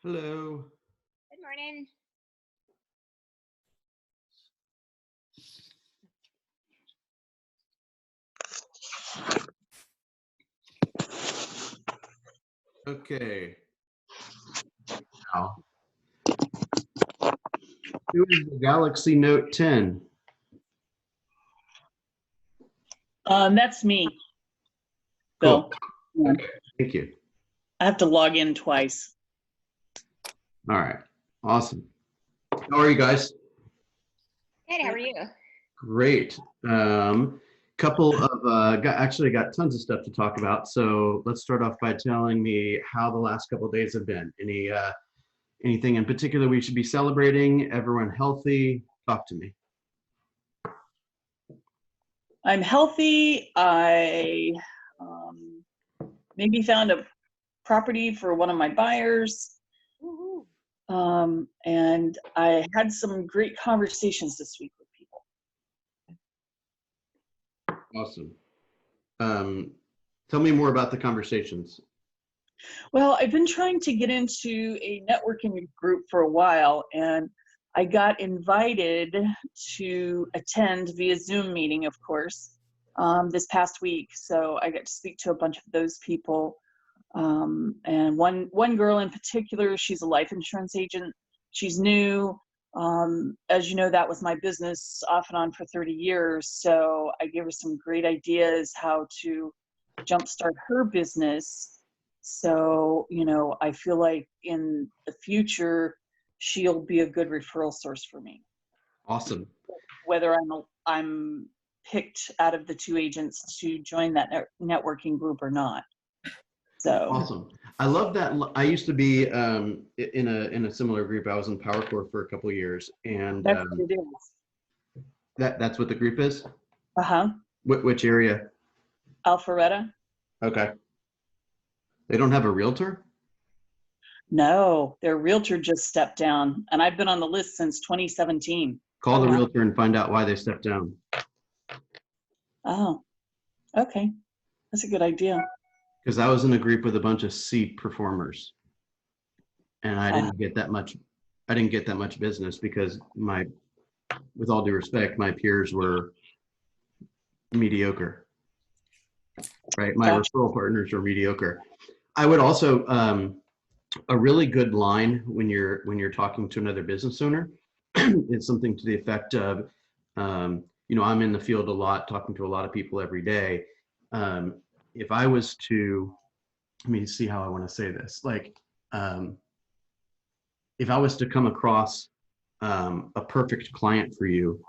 Hello. Good morning. Okay. Now, who is the Galaxy Note 10? That's me, Cool. Bill. Okay. Thank you. I have to log in twice. All right. Awesome. How are you guys? Good. How are you? Great. Couple of actually got tons of stuff to talk about. So let's start off by telling me how the last couple of days have been. Anything in particular we should be celebrating? Everyone healthy? Talk to me. I'm healthy. I maybe found a property for one of my buyers. Woohoo. And I had some great conversations this week with people. Awesome. Tell me more about the conversations. Well, I've been trying to get into a networking group for a while, and I got invited to attend via Zoom meeting, of course, this past week. So I got to speak to a bunch of those people. And one girl in particular, she's a life insurance agent. She's new. As you know, that was my business off and on for 30 years. So I gave her some great ideas how to jumpstart her business. So, I feel like in the future, she'll be a good referral source for me. Awesome. Whether I'm picked out of the two agents to join that networking group or not. So Awesome. I love that. I used to be in a similar group. I was in Power Core for a couple of years, and that's what it is. that's what the group is. Uh-huh. Which area? Alpharetta? Okay. They don't have a realtor? No, their realtor just stepped down, and I've been on the list since 2017. Call the realtor and find out why they stepped down. Oh, okay. That's a good idea. Because I was in a group with a bunch of C performers, and I didn't get that much. I didn't get that much business because with all due respect, my peers were mediocre. Right, my referral partners are mediocre. I would also a really good line when you're talking to another business owner is something to the effect of, I'm in the field a lot, talking to a lot of people every day. If I was to, let me see how I want to say this. Like, if I was to come across a perfect client for you,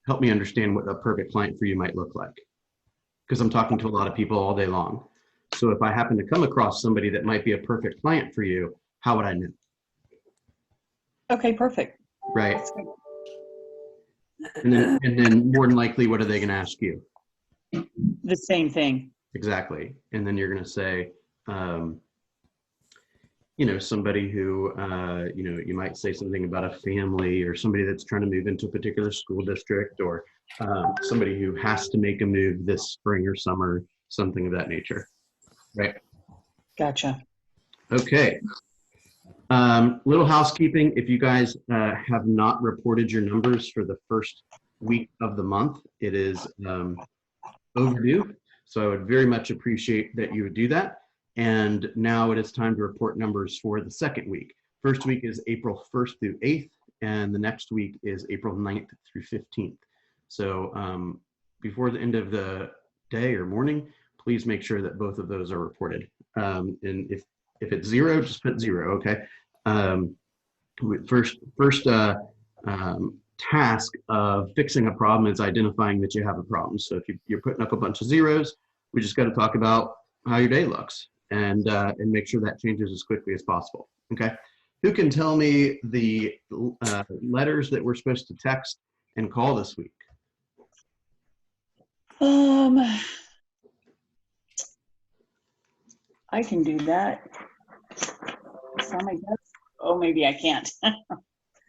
help me understand what a perfect client for you might look like. Because I'm talking to a lot of people all day long. So if I happen to come across somebody that might be a perfect client for you, how would I know? Okay, perfect. Right. And then more than likely, what are they going to ask you? The same thing. Exactly. And then you're going to say, somebody who, you might say something about a family or somebody that's trying to move into a particular school district, or somebody who has to make a move this spring or summer, something of that nature. Right. Gotcha. Okay. Little housekeeping. If you guys have not reported your numbers for the first week of the month, it is overdue. So I would very much appreciate that you would do that. And now it is time to report numbers for the second week. First week is April 1st through 8th, and the next week is April 9th through 15th. So before the end of the day or morning, please make sure that both of those are reported. And if it's 0, just put 0, okay? First task of fixing a problem is identifying that you have a problem. So if you're putting up a bunch of zeros, we just got to talk about how your day looks and make sure that changes as quickly as possible, okay? Who can tell me the letters that we're supposed to text and call this week? I can do that. It's on my desk. Oh, maybe I can't.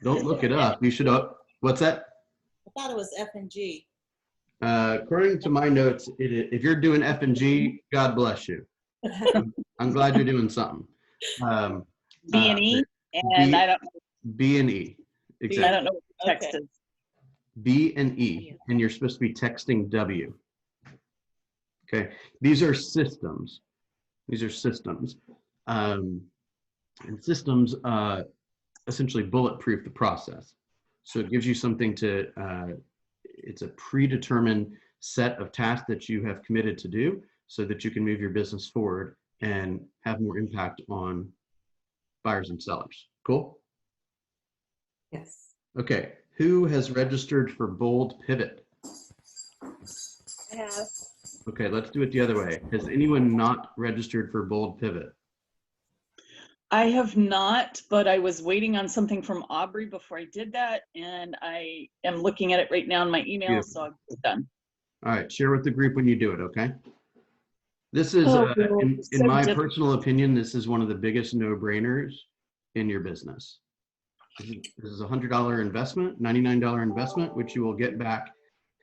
Don't look it up. You should. What's that? I thought it was F and G. According to my notes, if you're doing F and G, God bless you. I'm glad you're doing something. B&E, and B- I don't B and E. I Exactly. don't know what the text Okay. is. B and E, and you're supposed to be texting W. Okay, these are systems. These are systems. And systems essentially bulletproof the process. So it gives you something to, it's a predetermined set of tasks that you have committed to do so that you can move your business forward and have more impact on buyers and sellers. Cool? Yes. Okay, who has registered for Bold Pivot? I have. Okay, let's do it the other way. Has anyone not registered for Bold Pivot? I have not, but I was waiting on something from Aubrey before I did that, and I am looking at it right now in my email, Beautiful. so I'm done. All right, share with the group when you do it, okay? This is, Oh, well, in so my difficult. personal opinion, this is one of the biggest no-brainers in your business. This is a $100 investment, $99 investment, which you will get back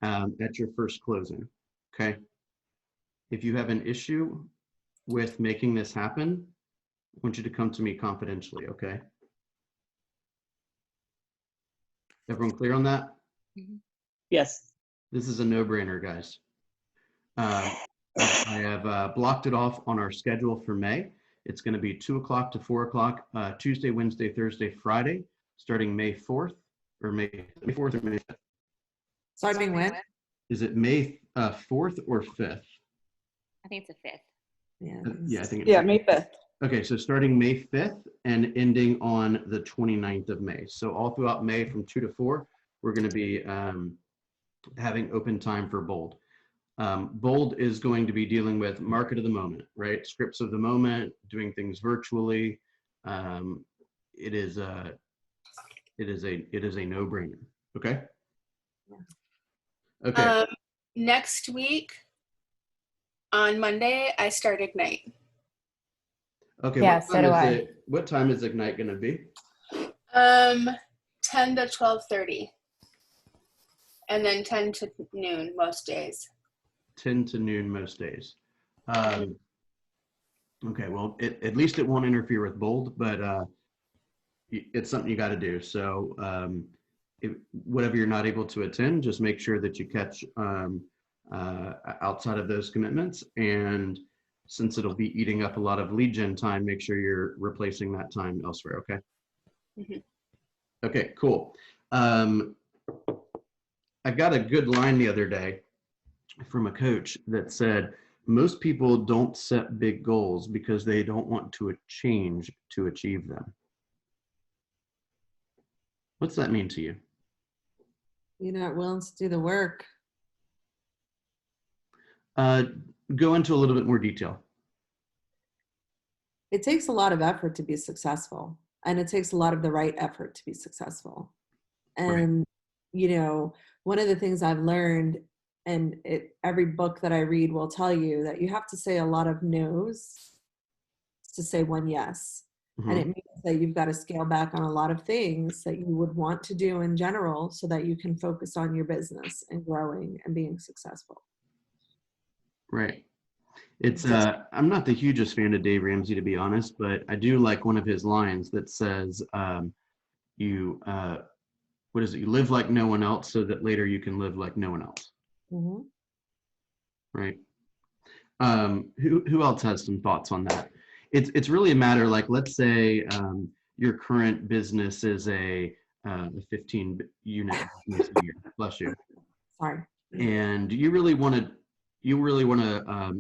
at your first closing, okay? If you have an issue with making this happen, I want you to come to me confidentially, okay? Everyone clear on that? Yes. This is a no-brainer, guys. I have blocked it off on our schedule for May. It's going to be 2 o'clock to 4 o'clock, Tuesday, Wednesday, Thursday, Friday, starting May 4th or May 4th or May 5th. Starting when? Is it May 4th or 5th? I think it's a 5th. Yeah. Yeah, I think it's Yeah, May 5th. Okay, so starting May 5th and ending on the 29th of May. So all throughout May from 2 to 4, we're going to be having open time for Bold. Bold is going to be dealing with market of the moment, right? Scripts of the moment, doing things virtually. It is a no-brainer. Okay. Okay. Next week on Monday, I start Ignite. Okay. Yeah, what so time do is I. it? What time is Ignite going to be? 10 to 12:30. And then 10 to noon most days. 10 to noon most days. Okay, well, at least it won't interfere with Bold, but it's something you got to do. So whatever you're not able to attend, just make sure that you catch outside of those commitments. And since it'll be eating up a lot of lead gen time, make sure you're replacing that time elsewhere, okay? Mhm. Okay, cool. I got a good line the other day from a coach that said, most people don't set big goals because they don't want to change to achieve them. What's that mean to you? You're not willing to do the work. Go into a little bit more detail. It takes a lot of effort to be successful, and it takes a lot of the right effort to be successful. And, you know, one of the things I've learned, and every book that I read will tell you, that you have to say a lot of no's to say one yes. Mhm. And it means that you've got to scale back on a lot of things that you would want to do in general so that you can focus on your business and growing and being successful. Right. It's I'm not the hugest fan of Dave Ramsey, to be honest, but I do like one of his lines that says, what is it? You live like no one else so that later you can live like no one else. Mm-hmm. Right. Who else has some thoughts on that? It's really a matter, like, let's say your current business is a 15 unit business a year, bless you. Sorry. And you really want to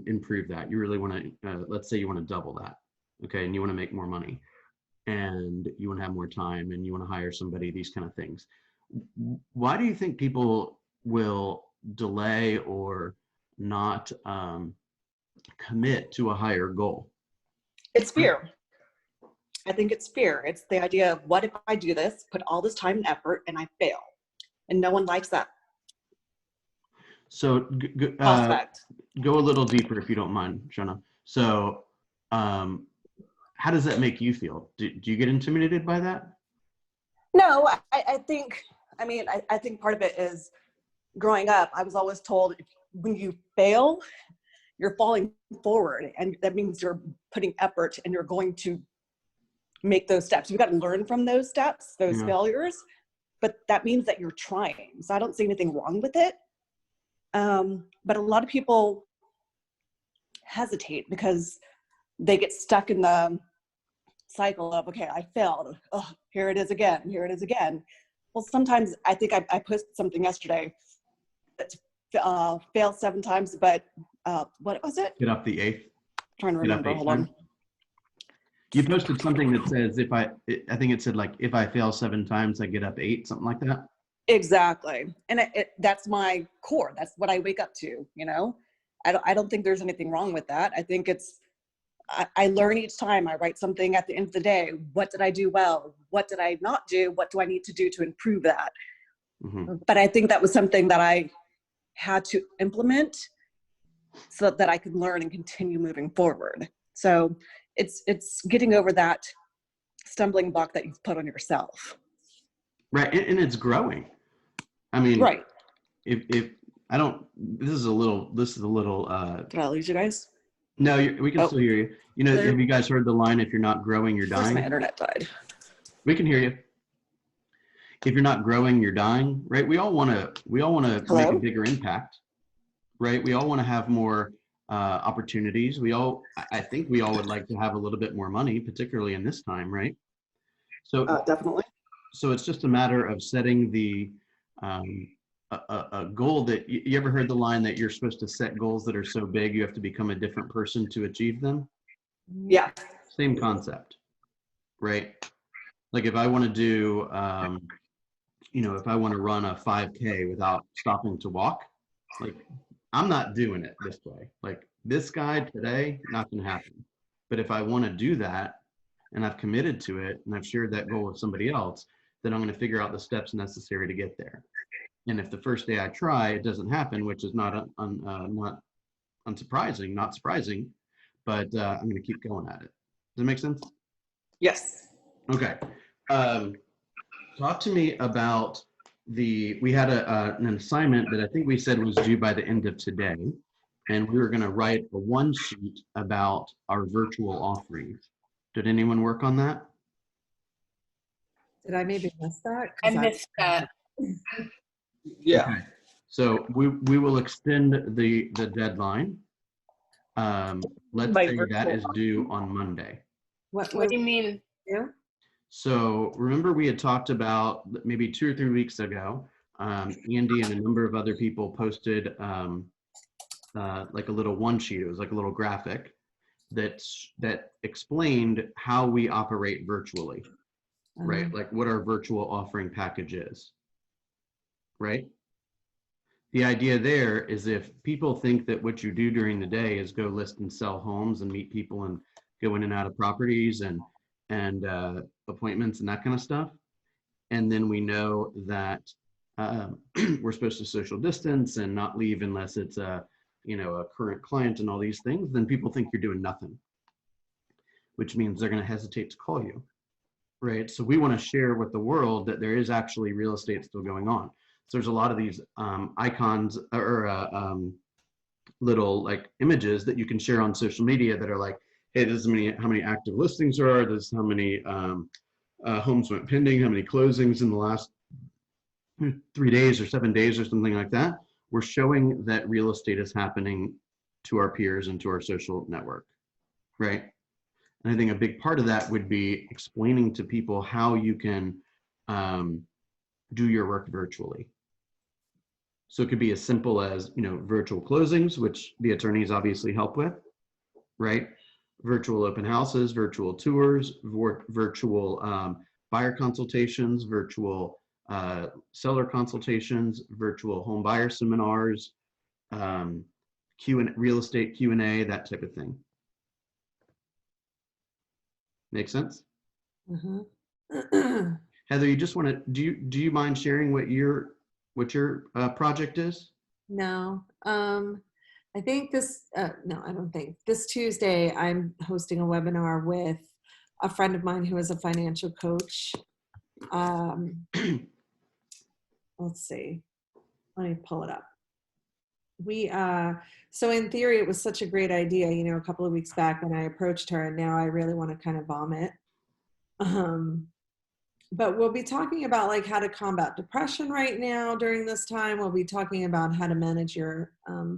improve that. You really want to, let's say you want to double that. Okay. And you want to make more money and you want to have more time and you want to hire somebody, these kind of things. Why do you think people will delay or not commit to a higher goal? It's fear. I think it's fear. It's the idea of, what if I do this, put all this time and effort, and I fail? And no one likes that So prospect. go a little deeper if you don't mind, Shona. So how does that make you feel? Do you get intimidated by that? No, I think, I think part of it is growing up, I was always told, when you fail, you're falling forward. And that means you're putting effort and you're going to make those steps. You got to learn from those steps, those Yeah. failures, but that means that you're trying. So I don't see anything wrong with it. But a lot of people hesitate because they get stuck in the cycle of, okay, I failed. Oh, here it is again. Here it is again. Well, sometimes I think I posted something yesterday that failed 7 times, but what was it? Get up the 8th. trying to Get up remember. 8 Hold on. times. You posted something that says I think it said like, if I fail 7 times, I get up 8, something like that. Exactly. And that's my core. That's what I wake up to, you know? I don't think there's anything wrong with that. I think I learn each time I write something at the end of the day. What did I do well? What did I not do? What do I need to do to improve that? Mm-hmm. But I think that was something that I had to implement so that I could learn and continue moving forward. So it's getting over that stumbling block that you've put on yourself. Right, and it's growing. I mean, Right. If I don't, this is a little. Did I lose you guys? No, we can Oh. still hear you. You know, Hello? have you guys heard the line? If you're not growing, you're Of course, my dying. internet died. We can hear you. If you're not growing, you're dying. Right? We all want to make Hello? a bigger impact. Right? We all want to have more opportunities. I think we all would like to have a little bit more money, particularly in this time, right? So Definitely. So it's just a matter of setting the a goal that you ever heard the line that you're supposed to set goals that are so big you have to become a different person to achieve them? Yeah. Same concept, right? Like if I want to do, if I want to run a 5K without stopping to walk, like I'm not doing it this way. Like this guy today, not going to happen. But if I want to do that and I've committed to it and I've shared that goal with somebody else, then I'm going to figure out the steps necessary to get there. And if the first day I try, it doesn't happen, which is not unsurprising, not surprising, but I'm going to keep going at it. Does that make sense? Yes. Okay. Talk to me about we had an assignment that I think we said was due by the end of today, and we were going to write a 1-sheet about our virtual offerings. Did anyone work on that? Did I maybe miss that? I 'Cause missed that. Yeah. Okay. So we will extend the deadline. Let's By say that virtual is due on Monday. What What do you mean? do? So remember we had talked about maybe 2 or 3 weeks ago, Andy and a number of other people posted like a little 1-sheet. It was like a little graphic that explained how we operate virtually, right? Like what our virtual offering package is, right? The idea there is if people think that what you do during the day is go list and sell homes and meet people and go in and out of properties and appointments and that kind of stuff, and then we know that we're supposed to social distance and not leave unless it's a current client and all these things, then people think you're doing nothing, which means they're going to hesitate to call you, right? So we want to share with the world that there is actually real estate still going on. So there's a lot of these icons or little like images that you can share on social media that are like, hey, this is how many active listings there are. This is how many homes went pending, how many closings in the last 3 days or 7 days or something like that. We're showing that real estate is happening to our peers and to our social network, right? And I think a big part of that would be explaining to people how you can do your work virtually. So it could be as simple as, virtual closings, which the attorneys obviously help with, right? Virtual open houses, virtual tours, virtual buyer consultations, virtual seller consultations, virtual home buyer seminars, real estate Q&A, that type of thing. Make sense? Mm-hmm. Heather, you just want to, do you mind sharing what your project is? No. I think no, I don't think. This Tuesday, I'm hosting a webinar with a friend of mine who is a financial coach. Let's see. Let me pull it up. So in theory, it was such a great idea, a couple of weeks back when I approached her, and now I really want to kind of vomit. But we'll be talking about like how to combat depression right now during this time. We'll be talking about how to manage your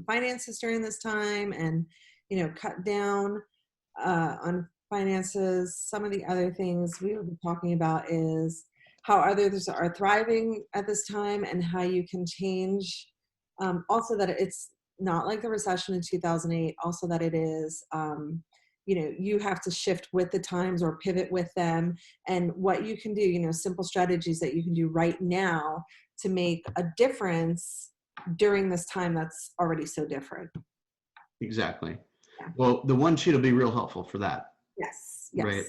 finances during this time, and cut down on finances. Some of the other things we will be talking about is how others are thriving at this time, and how you can change. Also, that it's not like the recession in 2008. Also, that it is. You have to shift with the times or pivot with them, and what you can do, simple strategies that you can do right now to make a difference during this time that's already so different. Exactly. Yeah. Well, the one sheet will be real helpful for that. Yes. Right.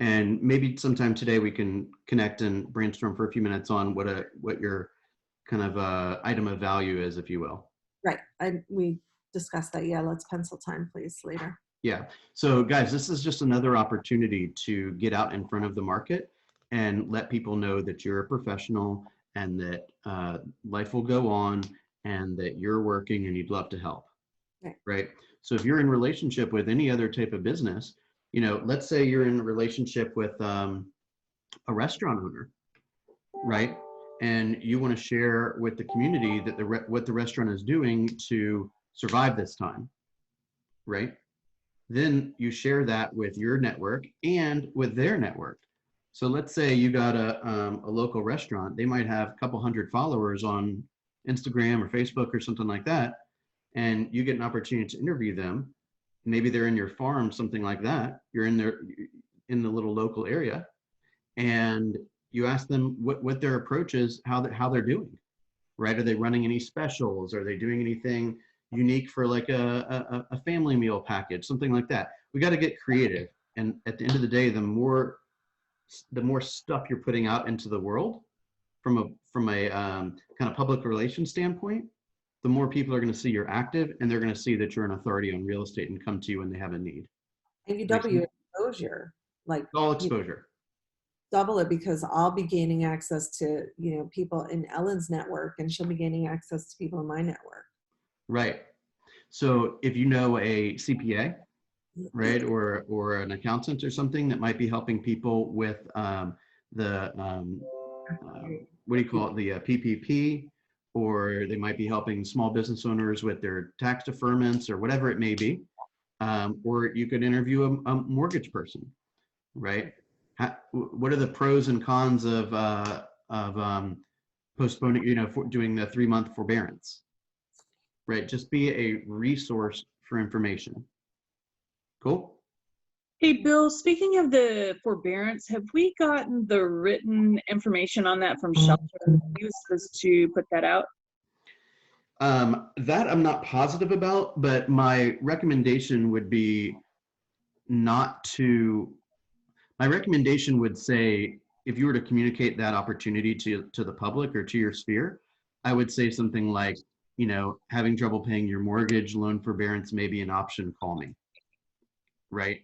And maybe sometime today we can connect and brainstorm for a few minutes on what your kind of item of value is, if you will. Right. We discussed that. Yeah. Let's pencil time, please, later. Yeah. So guys, this is just another opportunity to get out in front of the market and let people know that you're a professional, and that life will go on, and that you're working and you'd love to help. Right. So if you're in relationship with any other type of business, let's say you're in a relationship with a restaurant owner, right? And you want to share with the community that what the restaurant is doing to survive this time, right? Then you share that with your network and with their network. So let's say you got a local restaurant. They might have a couple hundred followers on Instagram or Facebook or something like that, and you get an opportunity to interview them. Maybe they're in your farm, something like that. You're in the little local area, and you ask them what their approach is, how they're doing, right? Are they running any specials? Are they doing anything unique for like a family meal package, something like that? We got to get creative. And at the end of the day, the more stuff you're putting out into the world from a kind of public relations standpoint, the more people are going to see you're active, and they're going to see that you're an authority on real estate and come to you when they have a need. And you double your exposure, like all exposure. Double it, because I'll be gaining access to people in Ellen's network, and she'll be gaining access to people in my network. Right. So if you know a CPA, right, or an accountant or something that might be helping people with the what do you call it, the PPP, or they might be helping small business owners with their tax deferments or whatever it may be, or you could interview a mortgage person, right? What are the pros and cons of postponing, for doing the 3-month forbearance, right? Just be a resource for information. Cool. Hey, Bill, speaking of the forbearance, have we gotten the written information on that from Shelter? He was supposed to put that out. That I'm not positive about, but my recommendation would be my recommendation would say, if you were to communicate that opportunity to the public or to your sphere, I would say something like, having trouble paying your mortgage, loan forbearance may be an option, call me. Right.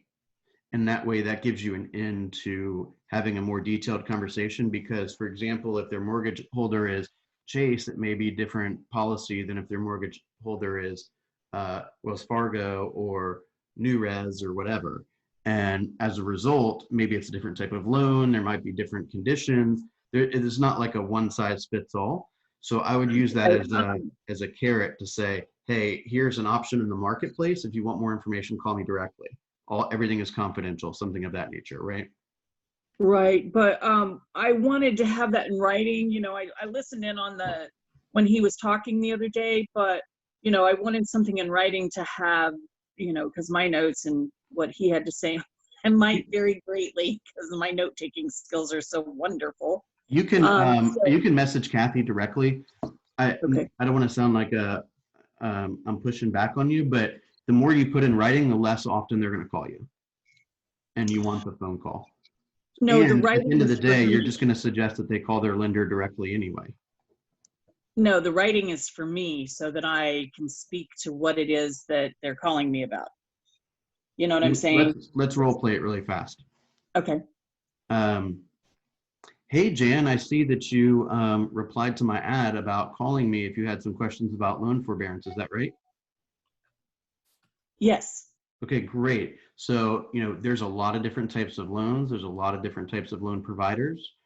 And that way, that gives you an in to having a more detailed conversation, because, for example, if their mortgage holder is Chase, it may be different policy than if their mortgage holder is Wells Fargo or New Res or whatever. And as a result, maybe it's a different type of loan. There might be different conditions. It is not like a one size fits all. So I would use that as a carrot to say, hey, here's an option in the marketplace. If you want more information, call me directly. Everything is confidential, something of that nature, right? Right, but I wanted to have that in writing. I listened in on when he was talking the other day, but I wanted something in writing to have, because my notes and what he had to say, I might vary greatly because my note-taking skills are so wonderful. You can you can message Kathy directly. Okay. I don't want to sound like I'm pushing back on you, but the more you put in writing, the less often they're going to call you, and you want the phone call. No, and the writing. At the end of the day, you're just going to suggest that they call their lender directly anyway. No, the writing is for me so that I can speak to what it is that they're calling me about. You know what I'm saying? Let's role play it really fast. Okay. Hey, Jan, I see that you replied to my ad about calling me if you had some questions about loan forbearance. Is that right? Yes. Okay, great. So, there's a lot of different types of loans. There's a lot of different types of loan providers,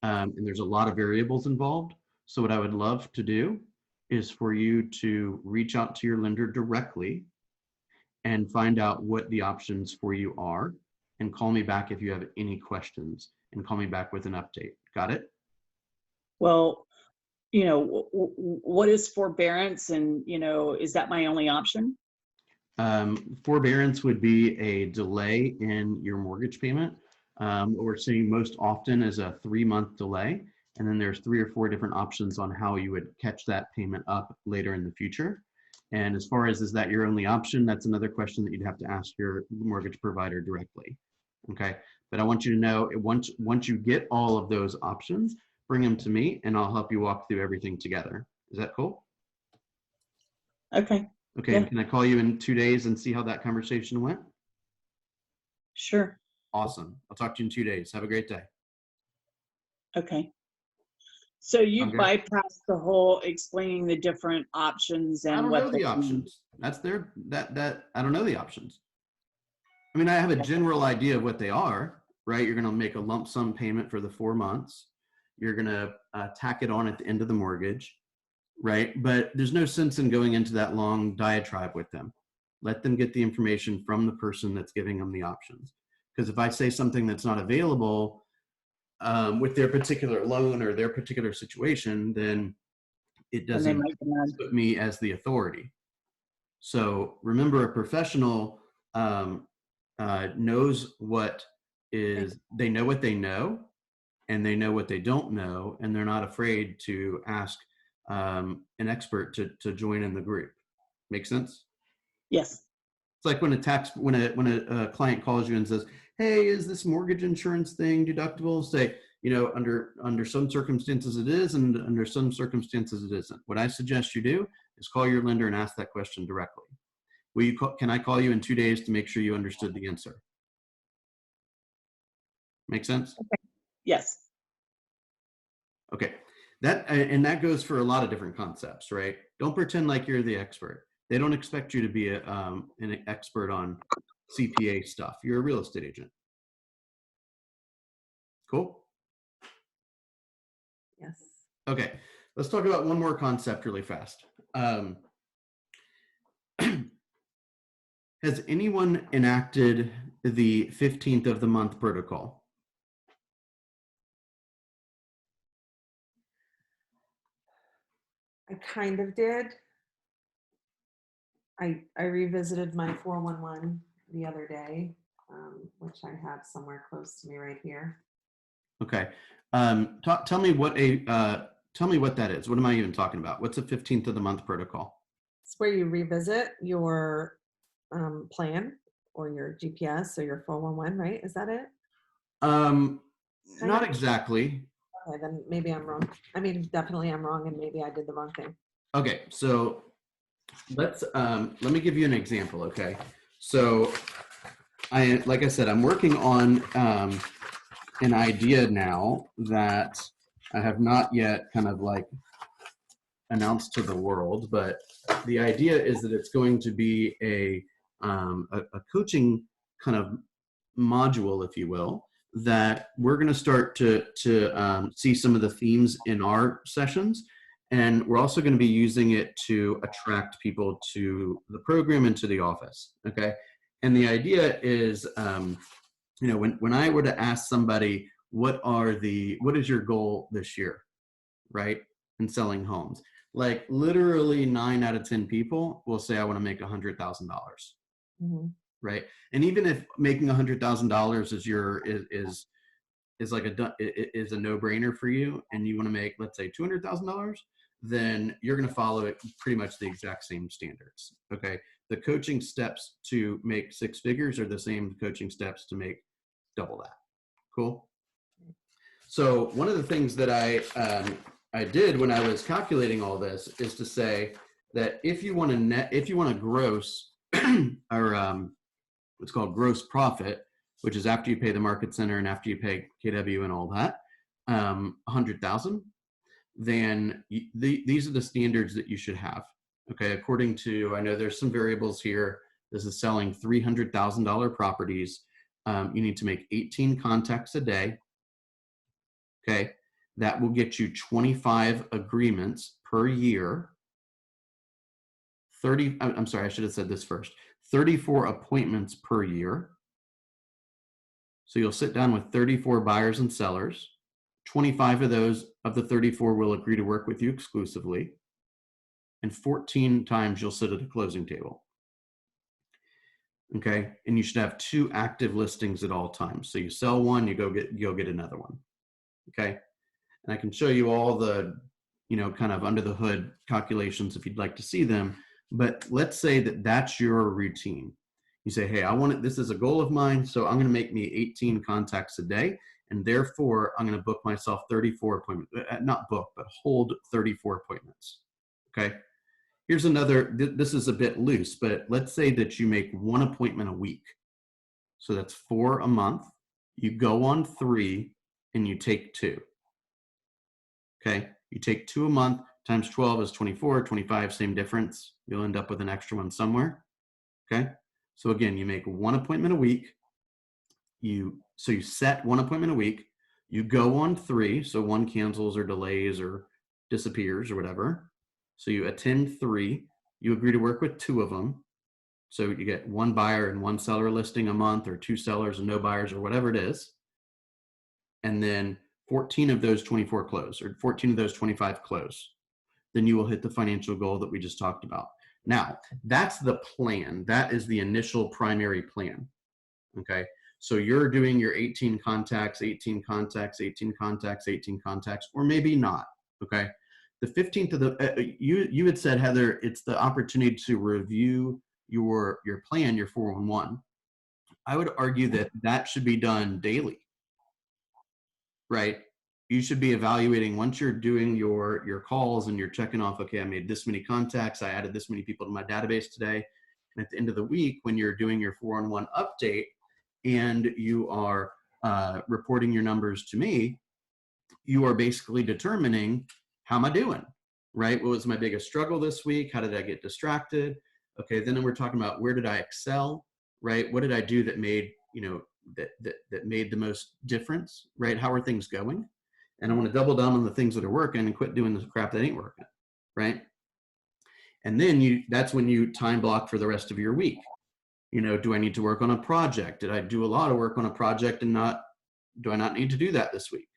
and there's a lot of variables involved. So what I would love to do is for you to reach out to your lender directly and find out what the options for you are, and call me back if you have any questions, and call me back with an update. Got it? Well, what is forbearance, and, is that my only option? Forbearance would be a delay in your mortgage payment. What we're seeing most often is a 3-month delay. And then there's 3 or 4 different options on how you would catch that payment up later in the future. And as far as, is that your only option? That's another question that you'd have to ask your mortgage provider directly. Okay. But I want you to know, once you get all of those options, bring them to me and I'll help you walk through everything together. Is that cool? Okay, Okay. Yeah. Can I call you in 2 days and see how that conversation went? sure. Awesome. I'll talk to you in 2 days. Have a great day. Okay. So you Okay. bypassed the whole explaining the different options I and don't what know they the options. That's their, I don't know the options. I mean, I have a general idea of what they are, right? You're going to make a lump sum payment for the 4 months. You're going to tack it on at the end of the mortgage, right? But there's no sense in going into that long diatribe with them. Let them get the information from the person that's giving them the options. Because if I say something that's not available with their particular loan or their particular situation, then it and they doesn't might demand. put me as the authority. So remember, a professional knows what is, they know what they know, and they know what they don't know, and they're not afraid to ask an expert to join in the group. Make sense? Yes. It's like when a client calls you and says, "Hey, is this mortgage insurance thing deductible?" Say, under some circumstances it is, and under some circumstances it isn't. What I suggest you do is call your lender and ask that question directly. Can I call you in 2 days to make sure you understood the answer? Make sense? Yes. Okay. That goes for a lot of different concepts, right? Don't pretend like you're the expert. They don't expect you to be an expert on CPA stuff. You're a real estate agent. Cool. Yes. Okay. Let's talk about one more concept really fast. Has anyone enacted the 15th of the month protocol? I kind of did. I revisited my 411 the other day, which I have somewhere close to me right here. Okay. Tell me what that is. What am I even talking about? What's a 15th of the month protocol? It's where you revisit your plan or your GPS or your 411, right? Is that it? Not exactly. Okay, then maybe I'm wrong. I mean, definitely I'm wrong, and maybe I did the wrong thing. Okay, so let me give you an example. Okay, so like I said, I'm working on an idea now that I have not yet kind of like announced to the world, but the idea is that it's going to be a coaching kind of module, if you will, that we're going to start to see some of the themes in our sessions. And we're also going to be using it to attract people to the program and to the office. Okay. And the idea is, when I were to ask somebody, what is your goal this year? Right. In selling homes, like literally 9 out of 10 people will say, I want to make $100,000. Mm-hmm. Right. And even if making $100,000 is like a no-brainer for you, and you want to make, let's say, $200,000, then you're going to follow it pretty much the exact same standards. Okay. The coaching steps to make 6 figures are the same coaching steps to make double that. Cool. So one of the things that I did when I was calculating all this is to say that if you want to gross or what's called gross profit, which is after you pay the market center and after you pay KW and all that, 100,000, then these are the standards that you should have. Okay, according to, I know there's some variables here This is selling $300,000 properties. You need to make 18 contacts a day. Okay. That will get you 25 agreements per year. I'm sorry, I should have said this first. 34 appointments per year. So you'll sit down with 34 buyers and sellers. 25 of those, of the 34, will agree to work with you exclusively. And 14 times you'll sit at a closing table. Okay. And you should have 2 active listings at all times. So you sell one, you go get another one. Okay. And I can show you all the, kind of under the hood calculations if you'd like to see them. But let's say that that's your routine. You say, hey, I want it. This is a goal of mine. So I'm going to make me 18 contacts a day. And therefore, I'm going to book myself 34 appointments, not book, but hold 34 appointments. Okay. Here's another, this is a bit loose, but let's say that you make 1 appointment a week. So that's 4 a month. You go on 3 and you take 2. Okay. You take 2 a month times 12 is 24, 25, same difference. You'll end up with an extra one somewhere. Okay. So again, you make 1 appointment a week. So you set 1 appointment a week. You go on 3. So 1 cancels or delays or disappears or whatever. So you attend 3. You agree to work with 2 of them. So you get 1 buyer and 1 seller listing a month, or 2 sellers and no buyers, or whatever it is. And then 14 of those 24 close, or 14 of those 25 close. Then you will hit the financial goal that we just talked about. Now, that's the plan. That is the initial primary plan. Okay. So you're doing your 18 contacts, 18 contacts, 18 contacts, 18 contacts, or maybe not. Okay. The 15th of the, you had said, Heather, it's the opportunity to review your plan, your 411. I would argue that that should be done daily, right? You should be evaluating once you're doing your calls and you're checking off, okay, I made this many contacts, I added this many people to my database today. And at the end of the week, when you're doing your 411 update and you are reporting your numbers to me, you are basically determining, how am I doing, right? What was my biggest struggle this week? How did I get distracted? Okay, then we're talking about, where did I excel, right? What did I do that made, that made the most difference, right? How are things going? And I want to double down on the things that are working and quit doing the crap that ain't working, right? And then that's when you time block for the rest of your week. Do I need to work on a project? Did I do a lot of work on a project and do I not need to do that this week,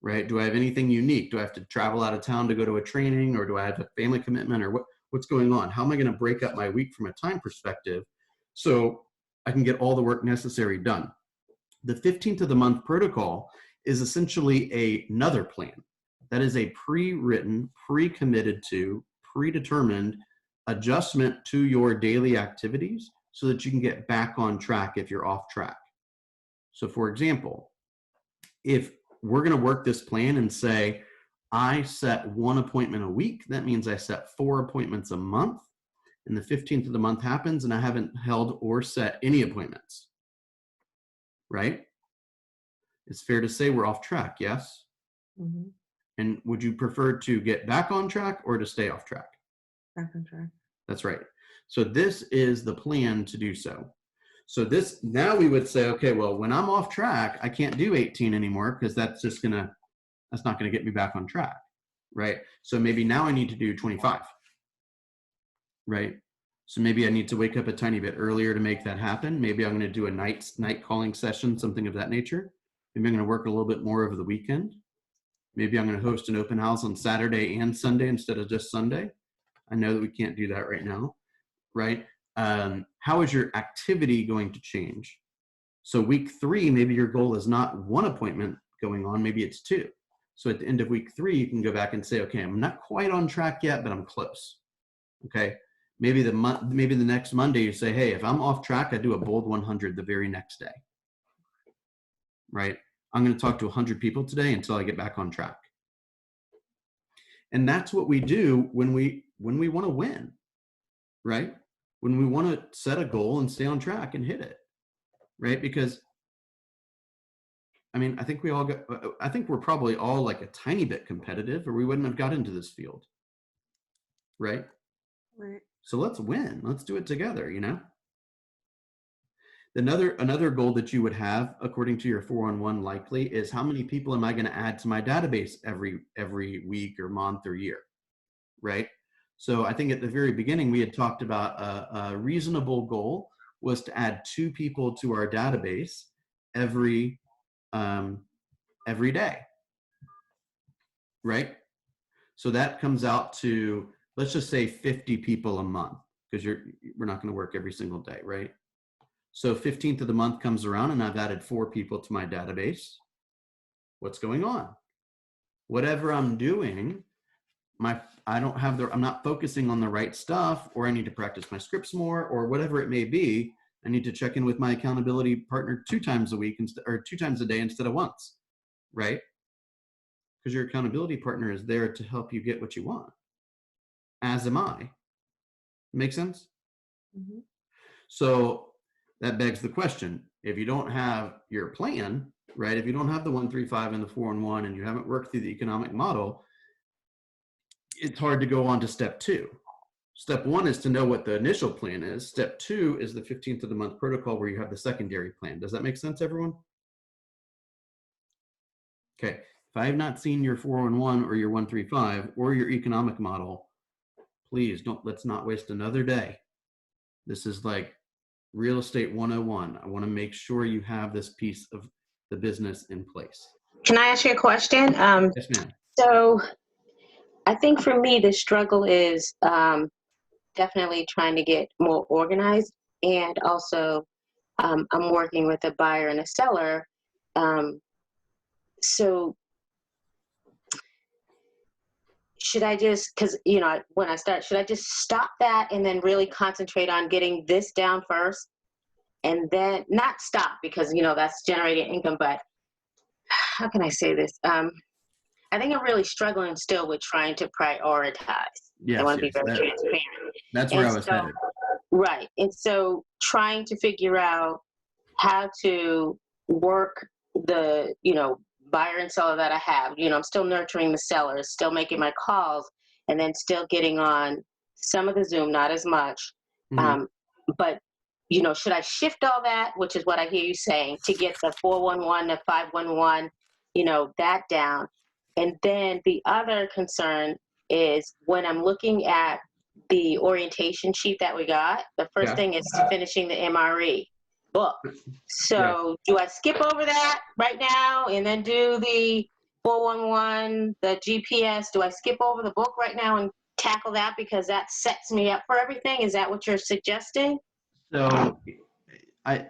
right? Do I have anything unique? Do I have to travel out of town to go to a training, or do I have a family commitment, or what's going on? How am I going to break up my week from a time perspective so I can get all the work necessary done? The 15th of the month protocol is essentially another plan. That is a pre-written, pre-committed to, predetermined adjustment to your daily activities so that you can get back on track if you're off track. So for example, if we're going to work this plan and say, I set 1 appointment a week, that means I set 4 appointments a month, and the 15th of the month happens and I haven't held or set any appointments, right? It's fair to say we're off track, yes? Mm-hmm. And would you prefer to get back on track or to stay off track? Back on track. That's right. So this is the plan to do so. So now we would say, okay, well, when I'm off track, I can't do 18 anymore, because that's not going to get me back on track, right? So maybe now I need to do 25, right? So maybe I need to wake up a tiny bit earlier to make that happen. Maybe I'm going to do a night calling session, something of that nature. Maybe I'm going to work a little bit more over the weekend. Maybe I'm going to host an open house on Saturday and Sunday instead of just Sunday. I know that we can't do that right now, right? How is your activity going to change? So week 3, maybe your goal is not 1 appointment going on, maybe it's 2. So at the end of week 3, you can go back and say, okay, I'm not quite on track yet, but I'm close. Okay. Maybe the next Monday you say, hey, if I'm off track, I do a bold 100 the very next day, right? I'm going to talk to 100 people today until I get back on track. And that's what we do when we want to win, right? When we want to set a goal and stay on track and hit it, right? Because I mean, I think we're probably all like a tiny bit competitive, or we wouldn't have got into this field, right? Right. So let's win. Let's do it together, Another goal that you would have, according to your 411 likely, is how many people am I going to add to my database every week or month or year, right? So I think at the very beginning, we had talked about a reasonable goal was to add 2 people to our database every day, right? So that comes out to, let's just say 50 people a month, because we're not going to work every single day, right? So 15th of the month comes around and I've added 4 people to my database. What's going on? Whatever I'm doing, I'm not focusing on the right stuff, or I need to practice my scripts more, or whatever it may be. I need to check in with my accountability partner 2 times a week or 2 times a day instead of once, right? Because your accountability partner is there to help you get what you want, as am I. Make sense? Mm-hmm. So that begs the question, if you don't have your plan, right? If you don't have the 135 and the 411 and you haven't worked through the economic model, it's hard to go on to step 2. Step 1 is to know what the initial plan is. Step 2 is the 15th of the month protocol where you have the secondary plan. Does that make sense, everyone? Okay. If I have not seen your 411 or your 135 or your economic model, please let's not waste another day. This is like real estate 101. I want to make sure you have this piece of the business in place. Can I ask you a question? Yes, ma'am. So I think for me, the struggle is definitely trying to get more organized. And also, I'm working with a buyer and a seller. So should I just, because, when I start, should I just stop that and then really concentrate on getting this down first? And then not stop because, that's generating income, but how can I say this? I think I'm really struggling still with trying to prioritize. Yes, I want to be very transparent. That's where And I was so, headed. right. And so trying to figure out how to work the, buyer and seller that I have, I'm still nurturing the sellers, still making my calls, and then still getting on some of the Zoom, not as much. Mhm. But, should I shift all that, which is what I hear you saying, to get the 411, the 511, that down. And then the other concern is when I'm looking at the orientation sheet that we got, the first Yeah. thing is finishing the MRE book. So do I skip over that right now and then do the 411, the GPS? Do I skip over the book right now and tackle that because that sets me up for everything? Is that what you're suggesting? So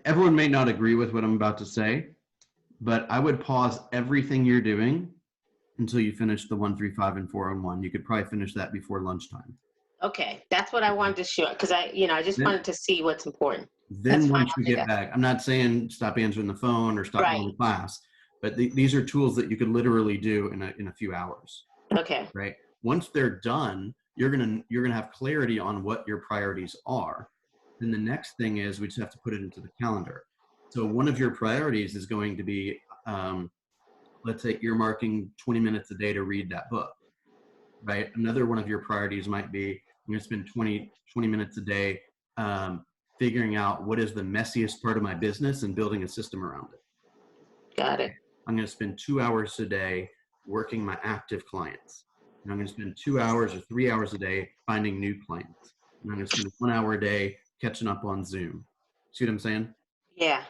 everyone may not agree with what I'm about to say, but I would pause everything you're doing until you finish the 135 and 411. You could probably finish that before lunchtime. Okay, that's what I wanted to share because I just wanted to see what's important. Then once you get back, I'm not saying stop answering the phone or stop going to class, but these are tools that you could literally do in a few hours. Okay. Right. Once they're done, you're gonna have clarity on what your priorities are. Then the next thing is we just have to put it into the calendar. So one of your priorities is going to be, let's say, earmarking 20 minutes a day to read that book. Right. Another one of your priorities might be I'm going to spend 20 minutes a day figuring out what is the messiest part of my business and building a system around it. Got it. I'm going to spend 2 hours a day working my active clients. And I'm going to spend 2 hours or 3 hours a day finding new clients. And I'm going to spend 1 hour a day catching up on Zoom. See what I'm saying? Yeah.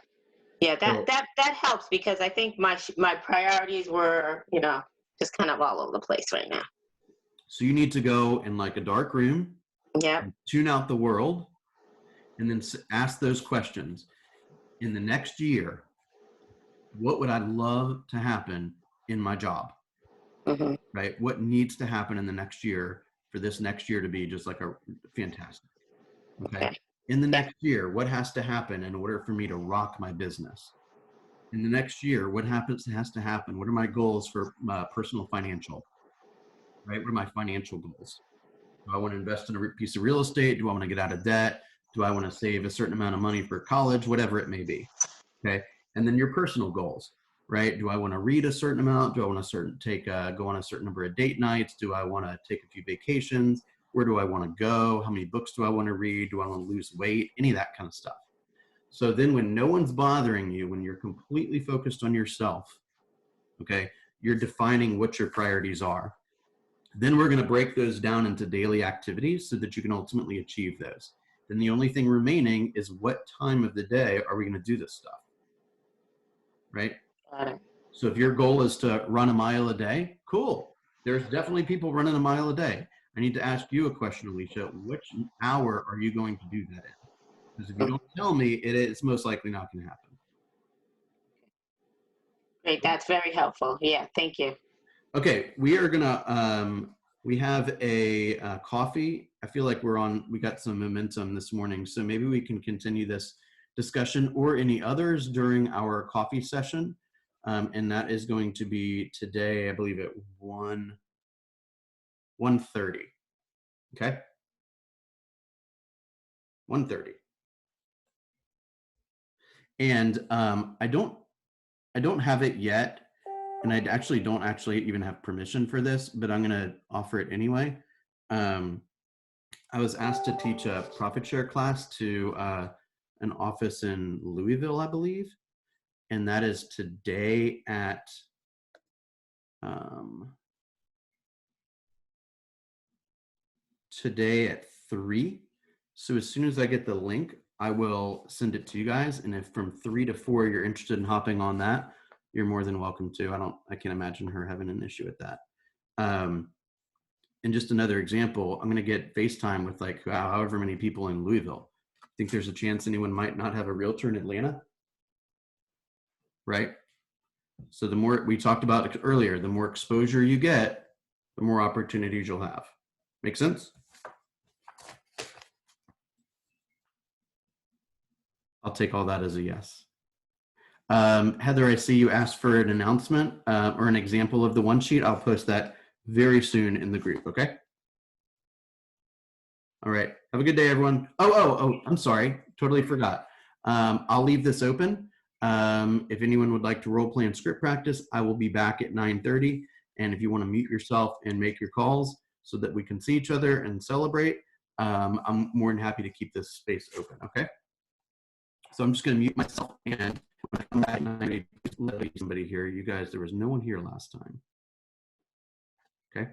Yeah, that helps because I think my priorities were, just kind of all over the place right now. So you need to go in like a dark room, tune out the world, and then ask those questions. In the next year, what would I love to happen in my job? Mm-hmm. Right? What needs to happen in the next year for this next year to be just like a fantastic? Okay. In the next year, what has to happen in order for me to rock my business? In the next year, what has to happen? What are my goals for personal financial? Right? What are my financial goals? Do I want to invest in a piece of real estate? Do I want to get out of debt? Do I want to save a certain amount of money for college? Whatever it may be. Okay. And then your personal goals, right? Do I want to read a certain amount? Do I want to go on a certain number of date nights? Do I want to take a few vacations? Where do I want to go? How many books do I want to read? Do I want to lose weight? Any of that kind of stuff. So then when no one's bothering you, when you're completely focused on yourself, okay, you're defining what your priorities are. Then we're going to break those down into daily activities so that you can ultimately achieve those. Then the only thing remaining is what time of the day are we going to do this stuff, right? Got it. So if your goal is to run a mile a day, cool. There's definitely people running a mile a day. I need to ask you a question, Alicia. Which hour are you going to do that in? Because if you don't tell me, it's most likely not going to happen. Great. That's very helpful. Yeah. Thank you. Okay, we are gonna, we have a coffee. I feel like we got some momentum this morning, so maybe we can continue this discussion or any others during our coffee session. And that is going to be today, I believe at 1:30. Okay? 1:30. And I don't have it yet. And I actually don't even have permission for this, but I'm going to offer it anyway. I was asked to teach a profit share class to an office in Louisville, I believe. And that is today at today at 3. So as soon as I get the link, I will send it to you guys. And if from 3 to 4 you're interested in hopping on that, you're more than welcome to. I can't imagine her having an issue with that. And just another example, I'm going to get FaceTime with like however many people in Louisville. I think there's a chance anyone might not have a realtor in Atlanta, right? So the more we talked about earlier, the more exposure you get, the more opportunities you'll have. Make sense? I'll take all that as a yes. Heather, I see you asked for an announcement or an example of the one sheet. I'll post that very soon in the group, okay? All right, have a good day, everyone. Oh, I'm sorry, totally forgot. I'll leave this open. If anyone would like to role play and script practice, I will be back at 9:30. And if you want to mute yourself and make your calls so that we can see each other and celebrate, I'm more than happy to keep this space open, okay? So I'm just going to mute myself, and when I come back at 9:30, let somebody here. You guys, there was no one here last time. Okay.